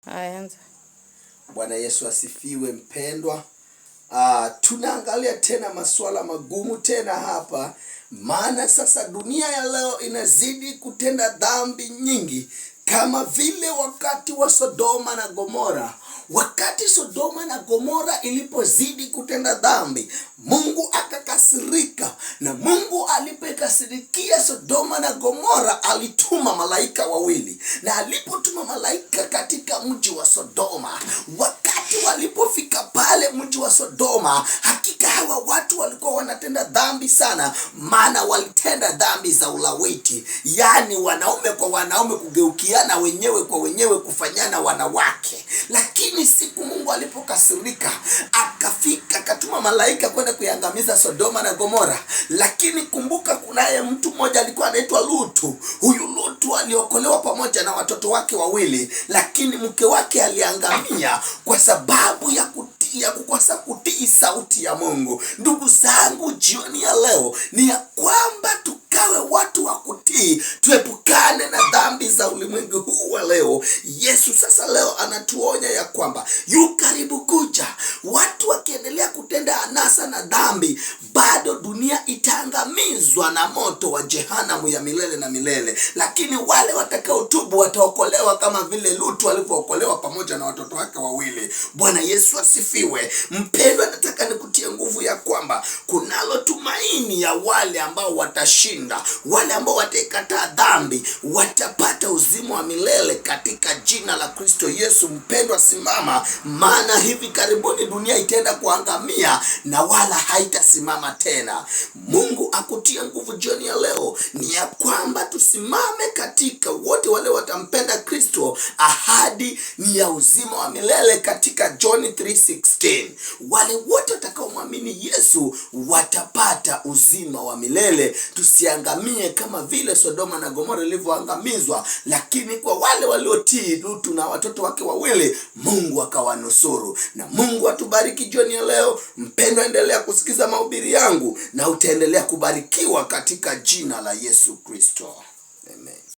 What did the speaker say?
Anza. Bwana Yesu asifiwe mpendwa. Tunaangalia tena masuala magumu tena hapa, maana sasa dunia ya leo inazidi kutenda dhambi nyingi, kama vile wakati wa Sodoma na Gomora. Wakati Sodoma na Gomora ilipozidi kutenda dhambi, Mungu akakasirika, na Mungu alipokasirikia Sodoma na Gomora alituma malaika wawili. Na alipotuma malaika katika mji wa Sodoma, wakati walipofika pale mji wa Sodoma, hakika hawa watu walikuwa wanatenda dhambi sana, maana walitenda dhambi za ulawiti, yani wanaume kwa wanaume kugeukiana wenyewe kwa wenyewe, kufanyana wanawake. Lakini siku Mungu alipokasirika, akatuma malaika kwenda kuiangamiza Sodoma na Gomora. Lakini kumbuka, kunaye mtu mmoja alikuwa anaitwa Lutu. Huyu Lutu aliokolewa pamoja na watoto wake wawili, lakini mke wake aliangamia kwa sababu ya kukosa kutii sauti ya Mungu. Ndugu zangu, jioni ya leo ni ya kwamba tukawe watu wa kutii, tuepukane na dhambi za ulimwengu huu wa leo. Yesu sasa leo anatuonya ya kwamba yu karibu kuja. Watu wakiendelea kutenda anasa na dhambi, bado dunia itaangamizwa na moto wa jehanamu ya milele na milele. Lakini wale watakaotubu wataokolewa, kama vile Lutu alivyookolewa pamoja na watoto wake wawili. Bwana Yesu asifiwe. Mpendwa, nataka nikutie nguvu ya kwamba kunalo tumaini ya wale ambao watashinda, wale ambao wataikataa dhambi, watapata uzima wa milele katika jina la Kristo Yesu. Mpendwa, simama, maana hivi karibuni dunia itaenda kuangamia na wala haitasimama tena. Mungu akutie nguvu jioni ya leo, ni ya kwamba tusimame katika wote wale watampenda Kristo. Ahadi ni ya uzima wa milele katika John 3:16. Wale wote watakaomwamini Yesu watapata uzima wa milele. Tusiangamie kama vile Sodoma na Gomora ilivyoangamizwa, lakini kwa wale waliotii Lutu na watoto wake wawili, Mungu akawanusuru. Na Mungu atubariki jioni ya leo. Mpendwa, endelea kusikiza mahubiri yangu na utaendelea kubarikiwa katika jina la Yesu Kristo. Amen.